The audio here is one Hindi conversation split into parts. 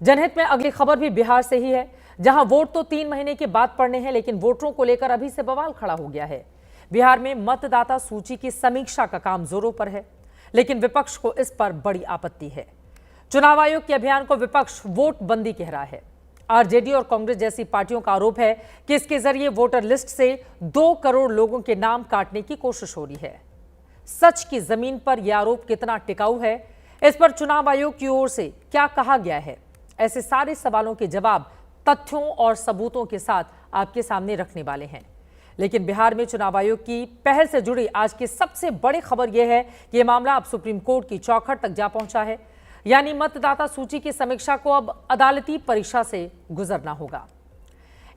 जनहित में अगली खबर भी बिहार से ही है, जहां वोट तो 3 महीने के बाद पड़ने हैं, लेकिन वोटरों को लेकर अभी से बवाल खड़ा हो गया है। बिहार में मतदाता सूची की समीक्षा का काम जोरों पर है, लेकिन विपक्ष को इस पर बड़ी आपत्ति है। चुनाव आयोग के अभियान को विपक्ष वोट बंदी कह रहा है। आरजेडी और कांग्रेस जैसी पार्टियों का आरोप है कि इसके जरिए वोटर लिस्ट से 2 करोड़ लोगों के नाम काटने की कोशिश हो रही है। सच की जमीन पर यह आरोप कितना टिकाऊ है, इस पर चुनाव आयोग की ओर से क्या कहा गया है, ऐसे सारे सवालों के जवाब तथ्यों और सबूतों के साथ आपके सामने रखने वाले हैं। लेकिन बिहार में चुनाव आयोग की पहल से जुड़ी आज की सबसे बड़ी खबर यह है कि यह मामला अब सुप्रीम कोर्ट की चौखट तक जा पहुंचा है। यानी मतदाता सूची की समीक्षा को अब अदालती परीक्षा से गुजरना होगा।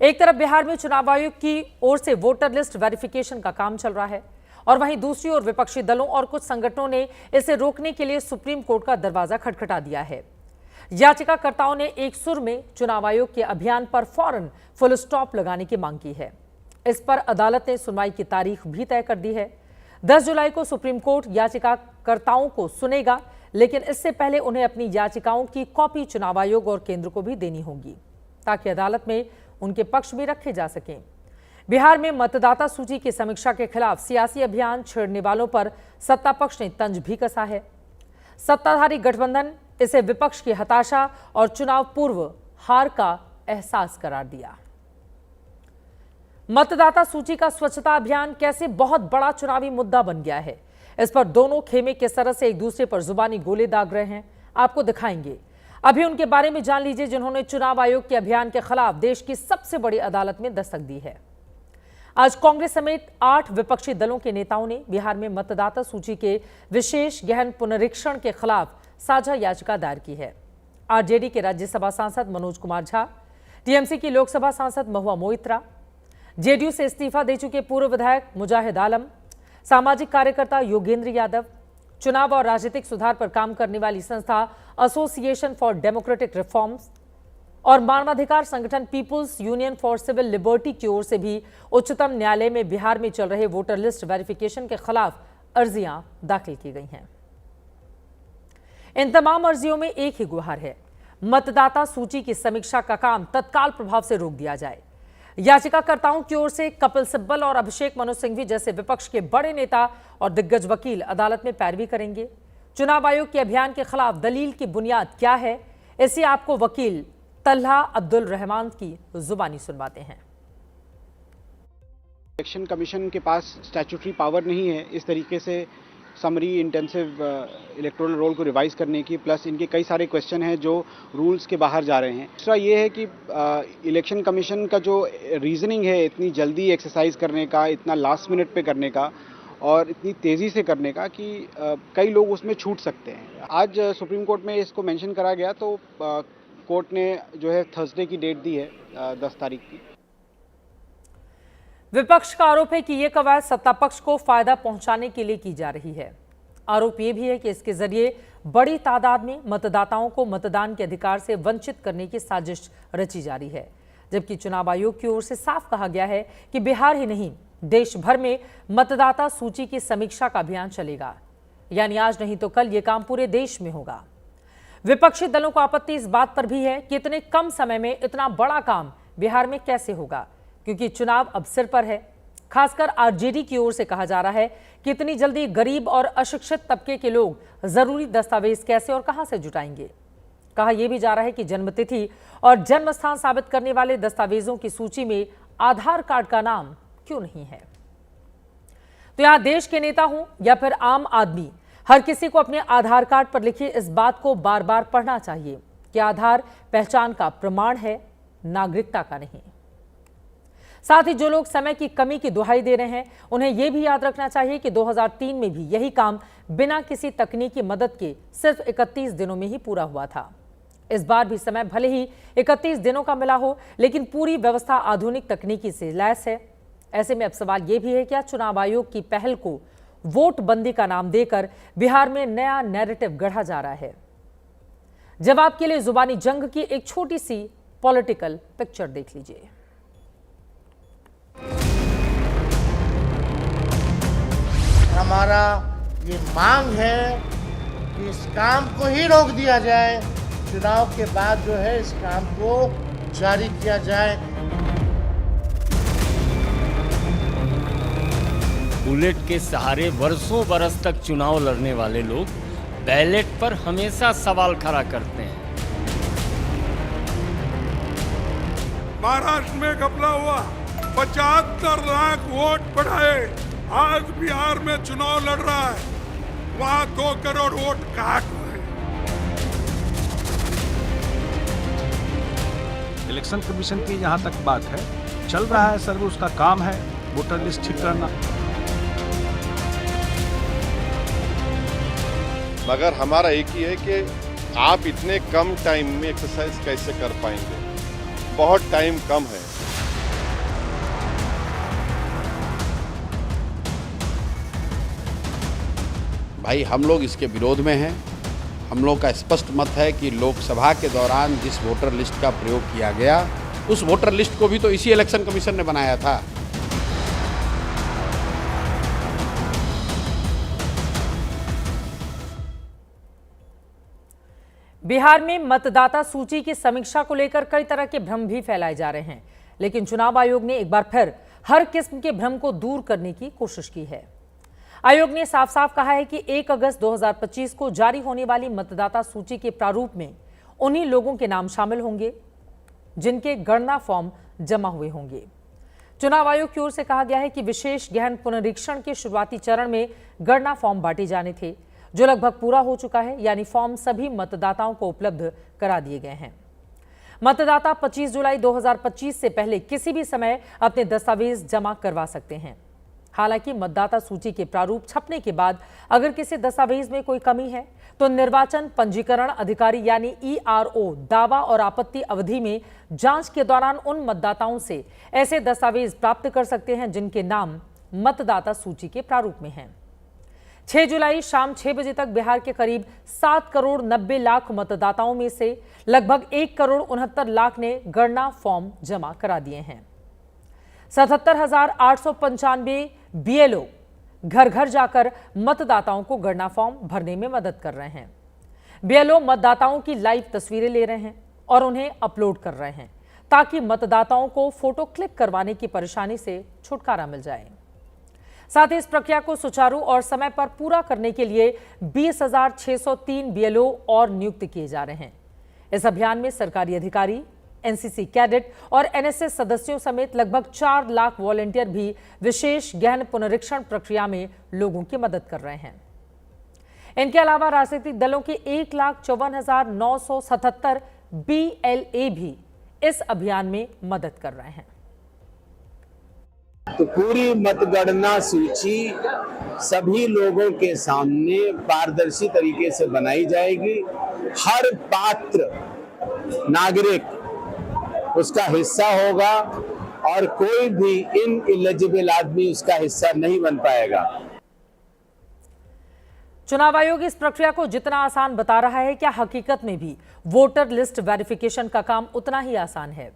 एक तरफ बिहार में चुनाव आयोग की ओर से वोटर लिस्ट वेरिफिकेशन का काम चल रहा है, और वहीं दूसरी ओर विपक्षी दलों और कुछ संगठनों ने इसे रोकने के लिए सुप्रीम कोर्ट का दरवाजा खटखटा दिया है। याचिकाकर्ताओं ने एक सुर में चुनाव आयोग के अभियान पर फौरन फुल स्टॉप लगाने की मांग की है। इस पर अदालत ने सुनवाई की तारीख भी तय कर दी है। 10 जुलाई को सुप्रीम कोर्ट याचिकाकर्ताओं को सुनेगा, लेकिन इससे पहले उन्हें अपनी याचिकाओं की कॉपी चुनाव आयोग और केंद्र को भी देनी होगी, ताकि अदालत में उनके पक्ष भी रखे जा सकें। बिहार में मतदाता सूची की समीक्षा के खिलाफ सियासी अभियान छेड़ने वालों पर सत्ता पक्ष ने तंज भी कसा है। सत्ताधारी गठबंधन इसे विपक्ष की हताशा और चुनाव पूर्व हार का एहसास करार दिया। मतदाता सूची का स्वच्छता अभियान कैसे बहुत बड़ा चुनावी मुद्दा बन गया है, इस पर दोनों खेमे किस तरह से एक दूसरे पर जुबानी गोले दाग रहे हैं, आपको दिखाएंगे। अभी उनके बारे में जान लीजिए जिन्होंने चुनाव आयोग के अभियान के खिलाफ देश की सबसे बड़ी अदालत में दस्तक दी है। आज कांग्रेस समेत 8 विपक्षी दलों के नेताओं ने बिहार में मतदाता सूची के विशेष गहन पुनरीक्षण के खिलाफ साझा याचिका दायर की है। आरजेडी के राज्यसभा सांसद मनोज कुमार झा, टीएमसी की लोकसभा सांसद महुआ मोइत्रा, जेडीयू से इस्तीफा दे चुके पूर्व विधायक मुजाहिद आलम, सामाजिक कार्यकर्ता योगेंद्र यादव, चुनाव और राजनीतिक सुधार पर काम करने वाली संस्था एसोसिएशन फॉर डेमोक्रेटिक रिफॉर्म्स और मानवाधिकार संगठन People's Union for Civil Liberty की ओर से भी उच्चतम न्यायालय में बिहार में चल रहे वोटर लिस्ट वेरिफिकेशन के खिलाफ अर्जियां दाखिल की गई हैं। इन तमाम अर्जियों में एक ही गुहार है, मतदाता सूची की समीक्षा का काम तत्काल प्रभाव से रोक दिया जाए। याचिकाकर्ताओं की ओर से कपिल सिब्बल और अभिषेक मनु सिंघवी जैसे विपक्ष के बड़े नेता और दिग्गज वकील अदालत में पैरवी करेंगे। चुनाव आयोग के अभियान के खिलाफ दलील की बुनियाद क्या है, इसे आपको वकील तल्हा अब्दुल रहमान की जुबानी सुनवाते हैं। इलेक्शन कमीशन के पास स्टैट्यूटरी पावर नहीं है इस तरीके से समरी इंटेंसिव इलेक्टोरल रोल को रिवाइज करने की, प्लस इनके कई सारे क्वेश्चन हैं जो रूल्स के बाहर जा रहे हैं। दूसरा ये है कि इलेक्शन कमीशन का जो रीजनिंग है इतनी जल्दी एक्सरसाइज करने का, इतना लास्ट मिनट पे करने का और इतनी तेज़ी से करने का कि कई लोग उसमें छूट सकते हैं। आज सुप्रीम कोर्ट में इसको मेंशन करा गया, तो कोर्ट ने जो है थर्सडे की डेट दी है 10 तारीख की। विपक्ष का आरोप है कि यह कवायद सत्ता पक्ष को फायदा पहुंचाने के लिए की जा रही है। आरोप यह भी है कि इसके जरिए बड़ी तादाद में मतदाताओं को मतदान के अधिकार से वंचित करने की साजिश रची जा रही है, जबकि चुनाव आयोग की ओर से साफ कहा गया है कि बिहार ही नहीं देश भर में मतदाता सूची की समीक्षा का अभियान चलेगा। यानी आज नहीं तो कल यह काम पूरे देश में होगा। विपक्षी दलों को आपत्ति इस बात पर भी है कि इतने कम समय में इतना बड़ा काम बिहार में कैसे होगा, क्योंकि चुनाव अब सिर पर है। खासकर आरजेडी की ओर से कहा जा रहा है कि इतनी जल्दी गरीब और अशिक्षित तबके के लोग जरूरी दस्तावेज कैसे और कहां से जुटाएंगे। कहा यह भी जा रहा है कि जन्मतिथि और जन्म स्थान साबित करने वाले दस्तावेजों की सूची में आधार कार्ड का नाम क्यों नहीं है। तो यहां देश के नेता हों या फिर आम आदमी, हर किसी को अपने आधार कार्ड पर लिखी इस बात को बार बार पढ़ना चाहिए कि आधार पहचान का प्रमाण है, नागरिकता का नहीं। साथ ही जो लोग समय की कमी की दुहाई दे रहे हैं, उन्हें यह भी याद रखना चाहिए कि 2003 में भी यही काम बिना किसी तकनीकी मदद के सिर्फ 31 दिनों में ही पूरा हुआ था। इस बार भी समय भले ही 31 दिनों का मिला हो, लेकिन पूरी व्यवस्था आधुनिक तकनीकी से लैस है। ऐसे में अब सवाल यह भी है कि चुनाव आयोग की पहल को वोट बंदी का नाम देकर बिहार में नया नैरेटिव गढ़ा जा रहा है। जवाब के लिए जुबानी जंग की एक छोटी सी पॉलिटिकल पिक्चर देख लीजिए। हमारा ये मांग है कि इस काम को ही रोक दिया जाए चुनाव के बाद जो है इस काम को जारी किया जाए। बुलेट के सहारे वर्षों बरस तक चुनाव लड़ने वाले लोग बैलेट पर हमेशा सवाल खड़ा करते हैं। महाराष्ट्र में घपला हुआ, 75 लाख वोट बढ़ाए, आज बिहार में चुनाव लड़ रहा है, वहां 2 करोड़ वोट कहाँ गए? इलेक्शन कमीशन की जहां तक बात है, चल रहा है सर्वे, उसका काम है वोटर लिस्ट ठीक करना। मगर हमारा एक ही है कि आप इतने कम टाइम में एक्सरसाइज कैसे कर पाएंगे, बहुत टाइम कम है। भाई हम लोग इसके विरोध में हैं। हम लोग का स्पष्ट मत है कि लोकसभा के दौरान जिस वोटर लिस्ट का प्रयोग किया गया, उस वोटर लिस्ट को भी तो इसी इलेक्शन कमीशन ने बनाया था। बिहार में मतदाता सूची की समीक्षा को लेकर कई तरह के भ्रम भी फैलाए जा रहे हैं, लेकिन चुनाव आयोग ने एक बार फिर हर किस्म के भ्रम को दूर करने की कोशिश की है। आयोग ने साफ साफ कहा है कि 1 अगस्त 2025 को जारी होने वाली मतदाता सूची के प्रारूप में उन्हीं लोगों के नाम शामिल होंगे जिनके गणना फॉर्म जमा हुए होंगे। चुनाव आयोग की ओर से कहा गया है कि विशेष गहन पुनरीक्षण के शुरुआती चरण में गणना फॉर्म बांटे जाने थे, जो लगभग पूरा हो चुका है, यानी फॉर्म सभी मतदाताओं को उपलब्ध करा दिए गए हैं। मतदाता 25 जुलाई 2025 से पहले किसी भी समय अपने दस्तावेज जमा करवा सकते हैं। हालांकि मतदाता सूची के प्रारूप छपने के बाद अगर किसी दस्तावेज में कोई कमी है तो निर्वाचन पंजीकरण अधिकारी यानी ERO दावा और आपत्ति अवधि में जांच के दौरान उन मतदाताओं से ऐसे दस्तावेज प्राप्त कर सकते हैं जिनके नाम मतदाता सूची के प्रारूप में हैं। 6 जुलाई शाम 6 बजे तक बिहार के करीब 7 करोड़ 90 लाख मतदाताओं में से लगभग 1 करोड़ 69 लाख ने गणना फॉर्म जमा करा दिए हैं। 77,895 BLO घर घर जाकर मतदाताओं को गणना फॉर्म भरने में मदद कर रहे हैं। BLO मतदाताओं की लाइव तस्वीरें ले रहे हैं और उन्हें अपलोड कर रहे हैं ताकि मतदाताओं को फोटो क्लिक करवाने की परेशानी से छुटकारा मिल जाए। साथ ही इस प्रक्रिया को सुचारू और समय पर पूरा करने के लिए 20,603 BLO और नियुक्त किए जा रहे हैं। इस अभियान में सरकारी अधिकारी, NCC कैडेट और NSS सदस्यों समेत लगभग 4 लाख वॉलंटियर भी विशेष गहन पुनरीक्षण प्रक्रिया में लोगों की मदद कर रहे हैं। इनके अलावा राजनीतिक दलों के 1,54,977 BLA भी इस अभियान में मदद कर रहे हैं। तो पूरी मतगणना सूची सभी लोगों के सामने पारदर्शी तरीके से बनाई जाएगी। हर पात्र नागरिक उसका हिस्सा होगा और कोई भी इनएलिजिबल आदमी उसका हिस्सा नहीं बन पाएगा। चुनाव आयोग इस प्रक्रिया को जितना आसान बता रहा है, क्या हकीकत में भी वोटर लिस्ट वेरिफिकेशन का काम उतना ही आसान है?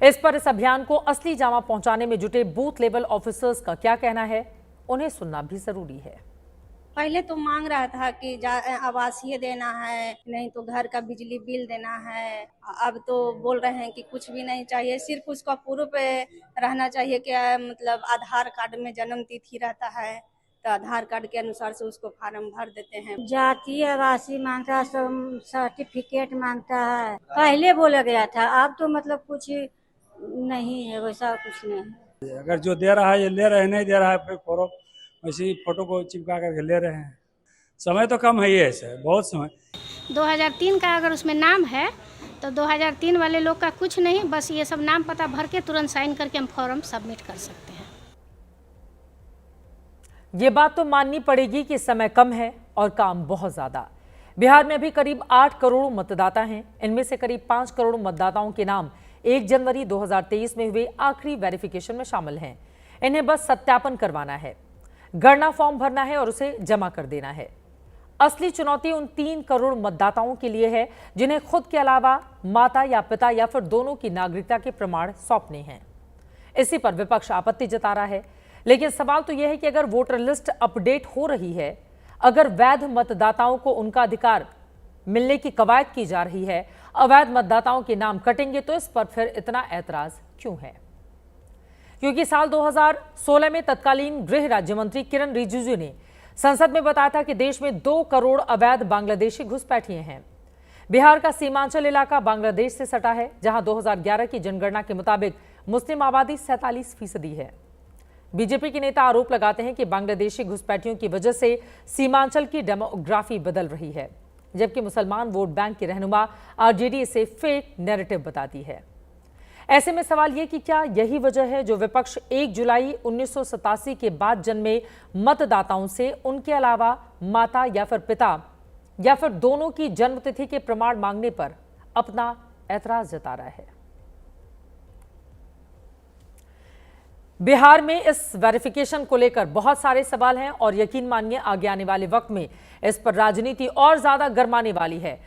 इस पर इस अभियान को असली जामा पहुंचाने में जुटे बूथ लेवल ऑफिसर्स का क्या कहना है, उन्हें सुनना भी जरूरी है। पहले तो मांग रहा था कि आवासीय देना है, नहीं तो घर का बिजली बिल देना है। अब तो बोल रहे हैं कि कुछ भी नहीं चाहिए, सिर्फ उसका प्रूफ रहना चाहिए कि मतलब आधार कार्ड में जन्म तिथि रहता है तो आधार कार्ड के अनुसार से उसको फार्म भर देते हैं। जातीय आवासीय मांगता है, सर्टिफिकेट मांगता है। पहले बोला गया था, अब तो मतलब कुछ नहीं है, वैसा कुछ नहीं है। अगर जो दे रहा है ये ले रहे हैं, नहीं दे रहा है फिर फॉर्म वैसे ही फोटो को चिपका करके ले रहे हैं। समय तो कम है ही, ऐसे बहुत समय। 2003 का अगर उसमें नाम है तो 2003 वाले लोग का कुछ नहीं, बस ये सब नाम पता भर के तुरंत साइन करके हम फॉर्म सबमिट कर सकते हैं। ये बात तो माननी पड़ेगी कि समय कम है और काम बहुत ज्यादा। बिहार में भी करीब 8 करोड़ मतदाता हैं। इनमें से करीब 5 करोड़ मतदाताओं के नाम 1 जनवरी 2023 में हुए आखिरी वेरिफिकेशन में शामिल हैं। इन्हें बस सत्यापन करवाना है, गणना फॉर्म भरना है और उसे जमा कर देना है। असली चुनौती उन 3 करोड़ मतदाताओं के लिए है जिन्हें खुद के अलावा माता या पिता या फिर दोनों की नागरिकता के प्रमाण सौंपने हैं। इसी पर विपक्ष आपत्ति जता रहा है, लेकिन सवाल तो यह है कि अगर वोटर लिस्ट अपडेट हो रही है, अगर वैध मतदाताओं को उनका अधिकार मिलने की कवायद की जा रही है अवैध मतदाताओं के नाम कटेंगे, तो इस पर फिर इतना ऐतराज क्यों है? क्योंकि साल 2016 में तत्कालीन गृह राज्य मंत्री किरण रिजिजू ने संसद में बताया था कि देश में 2 करोड़ अवैध बांग्लादेशी घुसपैठिए हैं। बिहार का सीमांचल इलाका बांग्लादेश से सटा है, जहां 2011 की जनगणना के मुताबिक मुस्लिम आबादी 47% है। बीजेपी के नेता आरोप लगाते हैं कि बांग्लादेशी घुसपैठियों की वजह से सीमांचल की डेमोग्राफी बदल रही है, जबकि मुसलमान वोट बैंक की रहनुमा आरजेडी इसे फेक नैरेटिव बताती है। ऐसे में सवाल ये कि क्या यही वजह है जो विपक्ष 1 जुलाई 1987 के बाद जन्मे मतदाताओं से उनके अलावा माता या फिर पिता या फिर दोनों की जन्मतिथि के प्रमाण मांगने पर अपना ऐतराज जता रहा है? बिहार में इस वेरिफिकेशन को लेकर बहुत सारे सवाल हैं और यकीन मानिए आगे आने वाले वक्त में इस पर राजनीति और ज्यादा गर्माने वाली है।